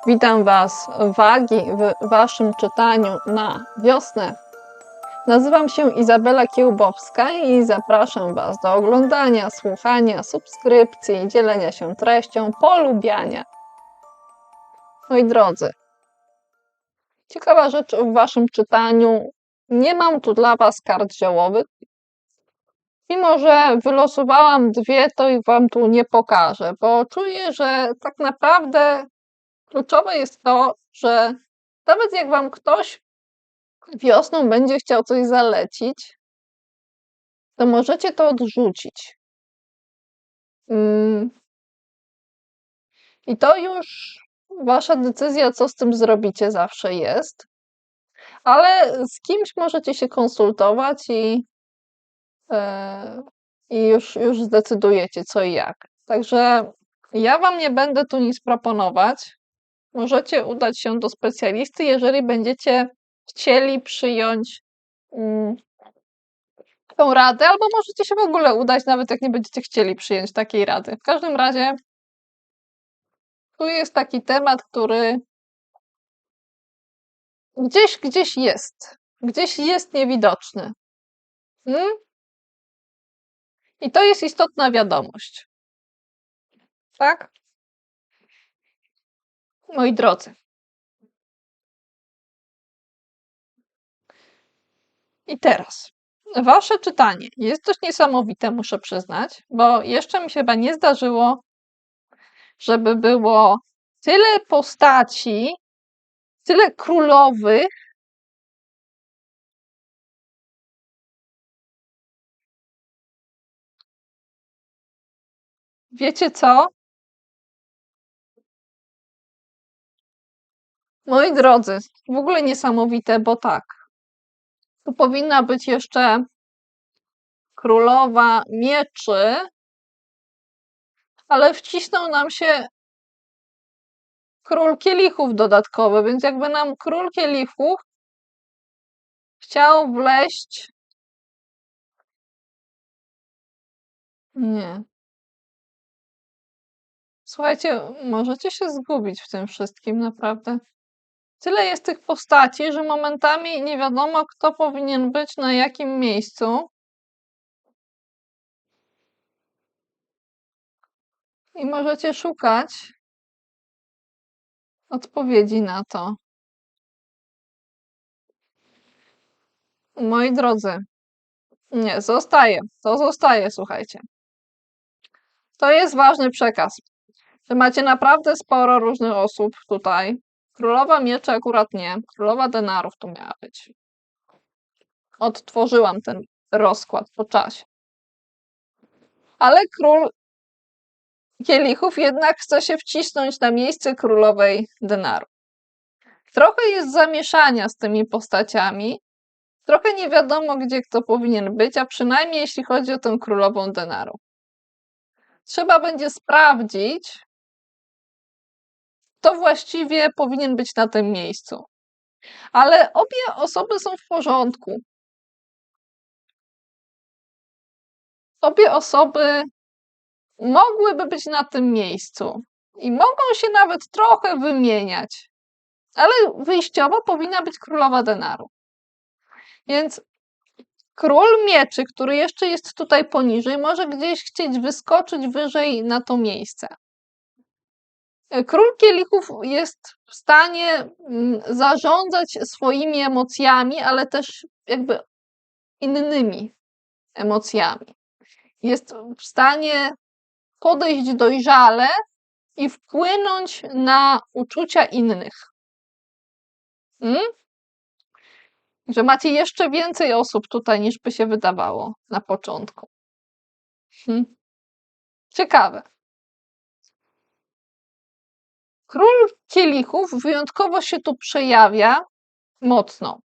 Witam Was, wagi w Waszym czytaniu na wiosnę. Nazywam się Izabela Kiełbowska i zapraszam Was do oglądania, słuchania, subskrypcji, dzielenia się treścią, polubiania. Moi drodzy, ciekawa rzecz w Waszym czytaniu. Nie mam tu dla Was kart ziołowych. Mimo że wylosowałam dwie, to ich Wam tu nie pokażę, bo czuję, że tak naprawdę kluczowe jest to, że nawet jak Wam ktoś wiosną będzie chciał coś zalecić, to możecie to odrzucić. I to już wasza decyzja, co z tym zrobicie, zawsze jest. Ale z kimś możecie się konsultować i już zdecydujecie, co i jak. Także ja wam nie będę tu nic proponować. Możecie udać się do specjalisty, jeżeli będziecie chcieli przyjąć tą radę, albo możecie się w ogóle udać, nawet jak nie będziecie chcieli przyjąć takiej rady. W każdym razie tu jest taki temat, który gdzieś jest niewidoczny. I to jest istotna wiadomość. Tak? Moi drodzy. I teraz. Wasze czytanie jest dość niesamowite, muszę przyznać, bo jeszcze mi się chyba nie zdarzyło, żeby było tyle postaci, tyle królowych. Wiecie co? Moi drodzy, w ogóle niesamowite, bo tak. Tu powinna być jeszcze królowa mieczy, ale wcisnął nam się król kielichów dodatkowy, więc jakby nam król kielichów chciał wleść. Nie. Słuchajcie, możecie się zgubić w tym wszystkim, naprawdę. Tyle jest tych postaci, że momentami nie wiadomo, kto powinien być na jakim miejscu. I możecie szukać odpowiedzi na to. Moi drodzy, nie, zostaje. To zostaje, słuchajcie. To jest ważny przekaz, że macie naprawdę sporo różnych osób tutaj. Królowa mieczy akurat nie. Królowa denarów tu miała być. Odtworzyłam ten rozkład po czasie. Ale król kielichów jednak chce się wcisnąć na miejsce królowej denarów. Trochę jest zamieszania z tymi postaciami. Trochę nie wiadomo, gdzie kto powinien być, a przynajmniej jeśli chodzi o tę królową denarów. Trzeba będzie sprawdzić, kto właściwie powinien być na tym miejscu. Ale obie osoby są w porządku. Obie osoby mogłyby być na tym miejscu i mogą się nawet trochę wymieniać, ale wyjściowo powinna być królowa denarów. Więc król mieczy, który jeszcze jest tutaj poniżej, może gdzieś chcieć wyskoczyć wyżej na to miejsce. Król kielichów jest w stanie zarządzać swoimi emocjami, ale też jakby innymi emocjami. Jest w stanie podejść dojrzale i wpłynąć na uczucia innych. Że macie jeszcze więcej osób tutaj, niż by się wydawało na początku. Ciekawe. Król kielichów wyjątkowo się tu przejawia mocno.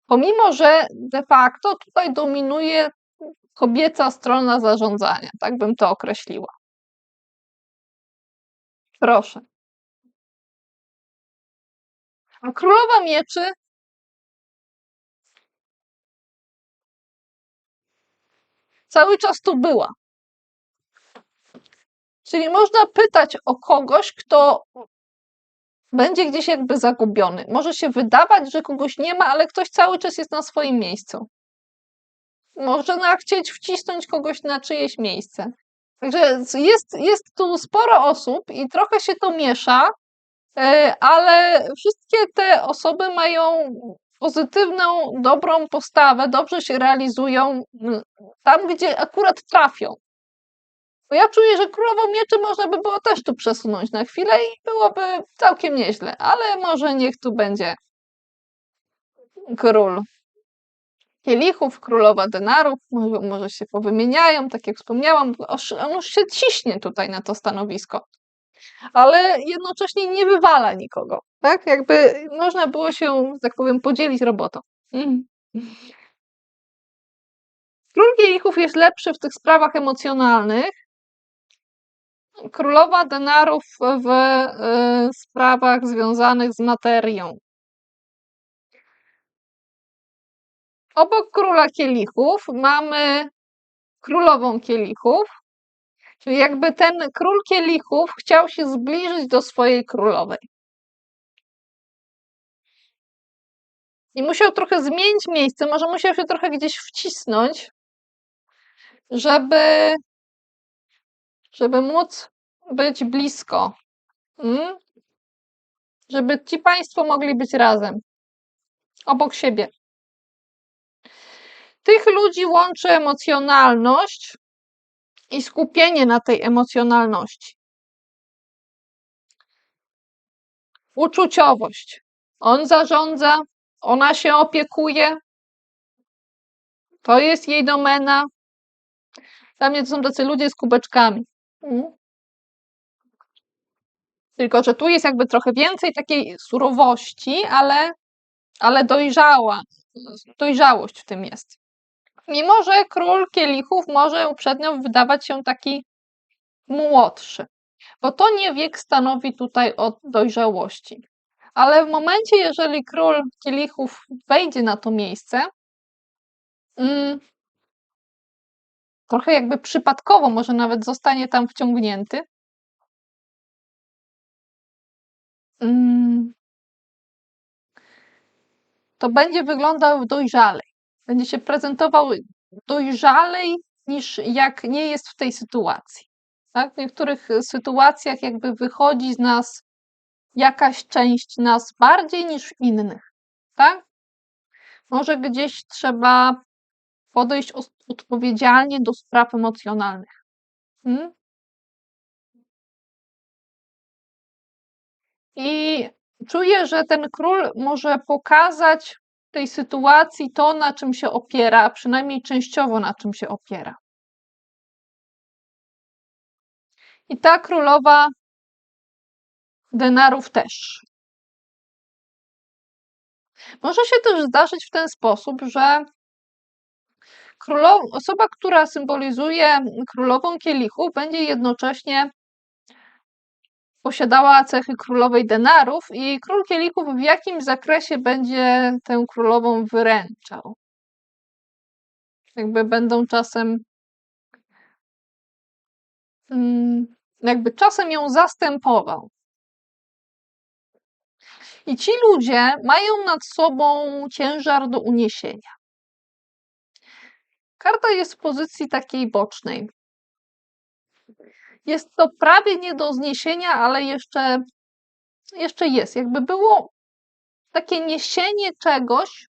Pomimo że de facto tutaj dominuje kobieca strona zarządzania, tak bym to określiła. Proszę. A królowa mieczy cały czas tu była. Czyli można pytać o kogoś, kto będzie gdzieś jakby zagubiony. Może się wydawać, że kogoś nie ma, ale ktoś cały czas jest na swoim miejscu. Można chcieć wcisnąć kogoś na czyjeś miejsce. Także jest tu sporo osób i trochę się to miesza, ale wszystkie te osoby mają pozytywną, dobrą postawę, dobrze się realizują tam, gdzie akurat trafią. Bo ja czuję, że królową mieczy można by było też tu przesunąć na chwilę i byłoby całkiem nieźle, ale może niech tu będzie król kielichów, królowa denarów, może się powymieniają, tak jak wspomniałam, on już się ciśnie tutaj na to stanowisko, ale jednocześnie nie wywala nikogo, tak? Jakby można było się, że tak powiem, podzielić robotą. Król kielichów jest lepszy w tych sprawach emocjonalnych, królowa denarów w sprawach związanych z materią. Obok króla kielichów mamy królową kielichów, czyli jakby ten król kielichów chciał się zbliżyć do swojej królowej. I musiał trochę zmienić miejsce, może musiał się trochę gdzieś wcisnąć, żeby móc być blisko. Żeby ci państwo mogli być razem, obok siebie. Tych ludzi łączy emocjonalność i skupienie na tej emocjonalności. Uczuciowość. On zarządza, ona się opiekuje, to jest jej domena. Dla mnie to są tacy ludzie z kubeczkami. Tylko że tu jest jakby trochę więcej takiej surowości, ale dojrzałość w tym jest. Mimo że król kielichów może uprzednio wydawać się taki młodszy, bo to nie wiek stanowi tutaj o dojrzałości. Ale w momencie, jeżeli król kielichów wejdzie na to miejsce, trochę jakby przypadkowo, może nawet zostanie tam wciągnięty, to będzie wyglądał dojrzalej. Będzie się prezentował dojrzalej niż jak nie jest w tej sytuacji. Tak? W niektórych sytuacjach jakby wychodzi z nas jakaś część nas bardziej niż w innych. Tak? Może gdzieś trzeba podejść odpowiedzialnie do spraw emocjonalnych. I czuję, że ten król może pokazać w tej sytuacji to, na czym się opiera, a przynajmniej częściowo na czym się opiera. I ta królowa denarów też. Może się też zdarzyć w ten sposób, że osoba, która symbolizuje królową kielichów, będzie jednocześnie posiadała cechy królowej denarów i król kielichów w jakimś zakresie będzie tę królową wyręczał. Jakby będą czasem ją zastępował. I ci ludzie mają nad sobą ciężar do uniesienia. Karta jest w pozycji takiej bocznej. Jest to prawie nie do zniesienia, ale jeszcze jest. Jakby było takie niesienie czegoś,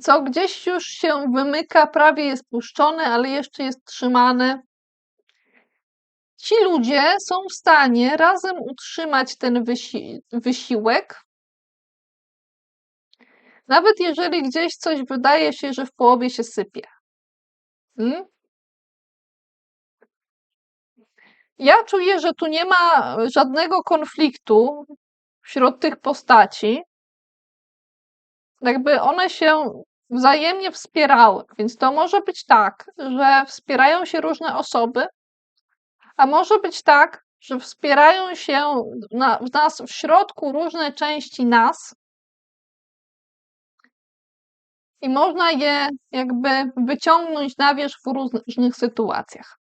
co gdzieś już się wymyka, prawie jest puszczone, ale jeszcze jest trzymane. Ci ludzie są w stanie razem utrzymać ten wysiłek, nawet jeżeli gdzieś coś wydaje się, że w połowie się sypie. Ja czuję, że tu nie ma żadnego konfliktu wśród tych postaci. Jakby one się wzajemnie wspierały, więc to może być tak, że wspierają się różne osoby, a może być tak, że wspierają się w środku różne części nas i można je jakby wyciągnąć na wierzch w różnych sytuacjach.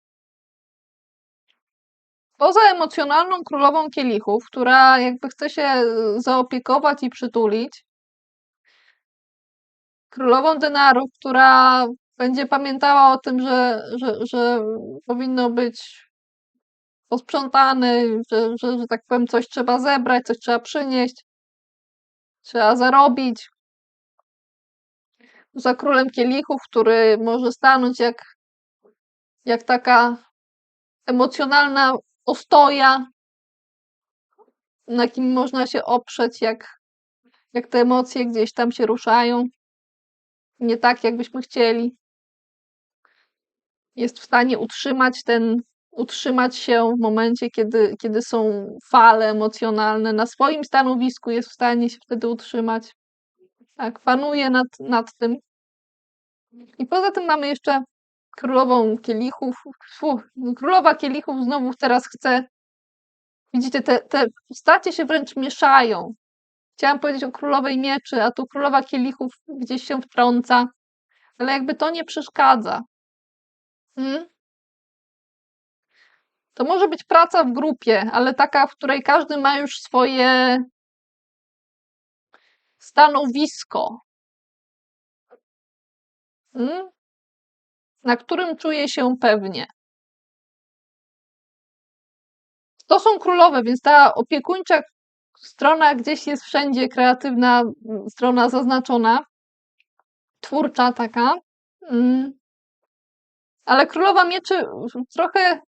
Poza emocjonalną królową kielichów, która jakby chce się zaopiekować i przytulić, królową denarów, która będzie pamiętała o tym, że powinno być posprzątane, że tak powiem, coś trzeba zebrać, coś trzeba przynieść, trzeba zarobić. Za królem kielichów, który może stanąć jak taka emocjonalna ostoja, na kim można się oprzeć, jak te emocje gdzieś tam się ruszają, nie tak, jakbyśmy chcieli. Jest w stanie utrzymać się w momencie, kiedy są fale emocjonalne. Na swoim stanowisku jest w stanie się wtedy utrzymać. Tak, panuje nad tym. I poza tym mamy jeszcze królową kielichów. Królowa kielichów znowu teraz chce. Widzicie, te postacie się wręcz mieszają. Chciałam powiedzieć o królowej mieczy, a tu królowa kielichów gdzieś się wtrąca, ale jakby to nie przeszkadza. To może być praca w grupie, ale taka, w której każdy ma już swoje stanowisko, na którym czuje się pewnie. To są królowe, więc ta opiekuńcza strona gdzieś jest wszędzie, kreatywna strona zaznaczona, twórcza taka. Ale królowa mieczy trochę.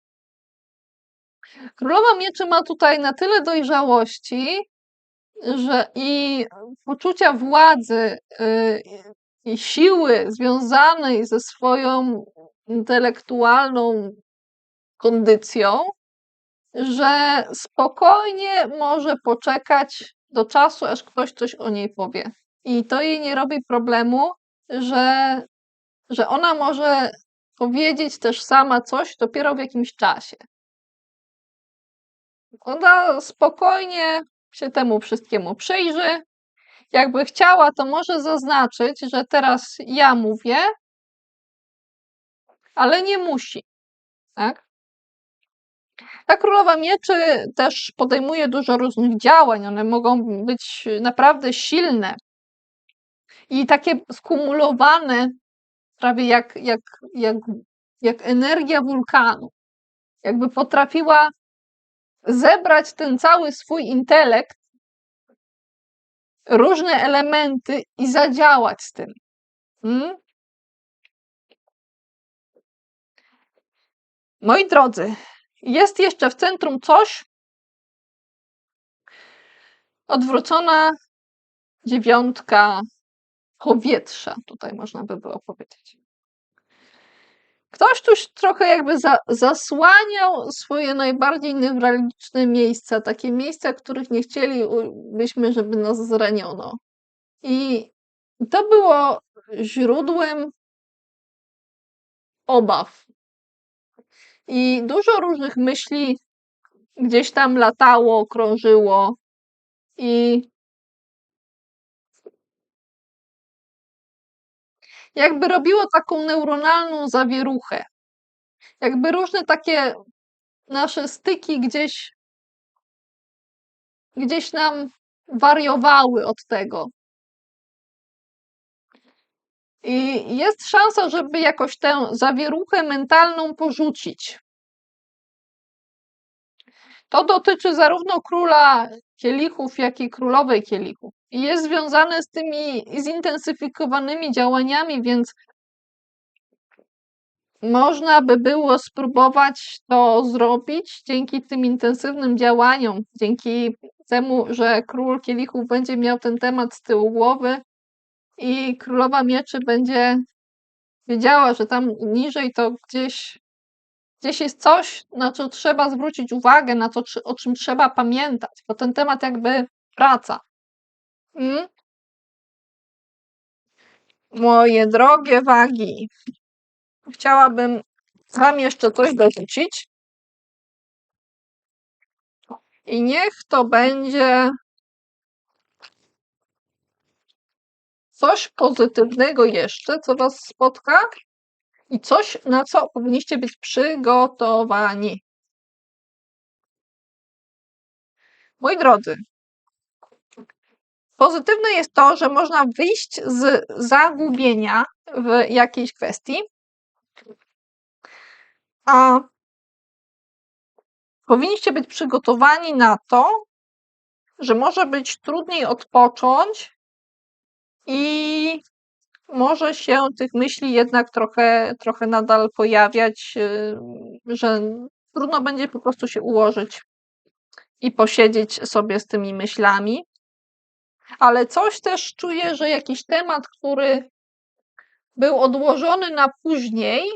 Królowa mieczy ma tutaj na tyle dojrzałości, że i poczucia władzy i siły związanej ze swoją intelektualną kondycją, że spokojnie może poczekać do czasu, aż ktoś coś o niej powie. I to jej nie robi problemu, że ona może powiedzieć też sama coś dopiero w jakimś czasie. Ona spokojnie się temu wszystkiemu przyjrzy. Jakby chciała, to może zaznaczyć, że teraz ja mówię, ale nie musi. Tak? Ta królowa mieczy też podejmuje dużo różnych działań. One mogą być naprawdę silne i takie skumulowane, prawie jak energia wulkanu. Jakby potrafiła zebrać ten cały swój intelekt, różne elementy i zadziałać z tym. Moi drodzy, jest jeszcze w centrum coś, odwrócona dziewiątka powietrza, tutaj można by było powiedzieć. Ktoś tu trochę jakby zasłaniał swoje najbardziej newralgiczne miejsca, takie miejsca, których nie chcielibyśmy, żeby nas zraniono. I to było źródłem obaw. I dużo różnych myśli gdzieś tam latało, krążyło i jakby robiło taką neuronalną zawieruchę. Jakby różne takie nasze styki gdzieś nam wariowały od tego. I jest szansa, żeby jakoś tę zawieruchę mentalną porzucić. To dotyczy zarówno króla kielichów, jak i królowej kielichów. I jest związane z tymi zintensyfikowanymi działaniami, więc można by było spróbować to zrobić dzięki tym intensywnym działaniom, dzięki temu, że król kielichów będzie miał ten temat z tyłu głowy i królowa mieczy będzie wiedziała, że tam niżej to gdzieś jest coś, na co trzeba zwrócić uwagę, o czym trzeba pamiętać, bo ten temat jakby wraca. Moje drogie wagi, chciałabym wam jeszcze coś dorzucić. I niech to będzie coś pozytywnego jeszcze, co was spotka i coś, na co powinniście być przygotowani. Moi drodzy, pozytywne jest to, że można wyjść z zagubienia w jakiejś kwestii, a powinniście być przygotowani na to, że może być trudniej odpocząć i może się tych myśli jednak trochę nadal pojawiać, że trudno będzie po prostu się ułożyć i posiedzieć sobie z tymi myślami. Ale coś też czuję, że jakiś temat, który był odłożony na później,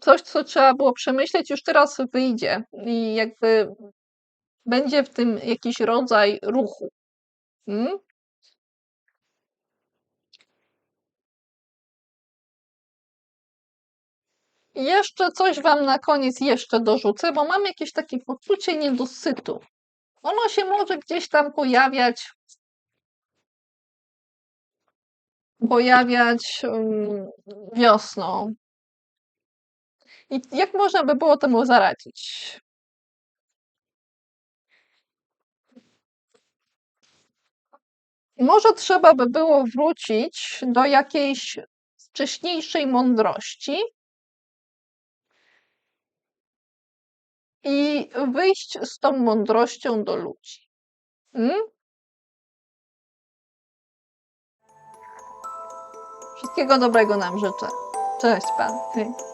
coś, co trzeba było przemyśleć, już teraz wyjdzie i jakby będzie w tym jakiś rodzaj ruchu. Mm? I jeszcze coś wam na koniec jeszcze dorzucę, bo mam jakieś takie poczucie niedosytu. Ono się może gdzieś tam pojawiać wiosną. I jak można by było temu zaradzić? Może trzeba by było wrócić do jakiejś wcześniejszej mądrości i wyjść z tą mądrością do ludzi. Mm? Wszystkiego dobrego nam życzę. Cześć pan. Hej.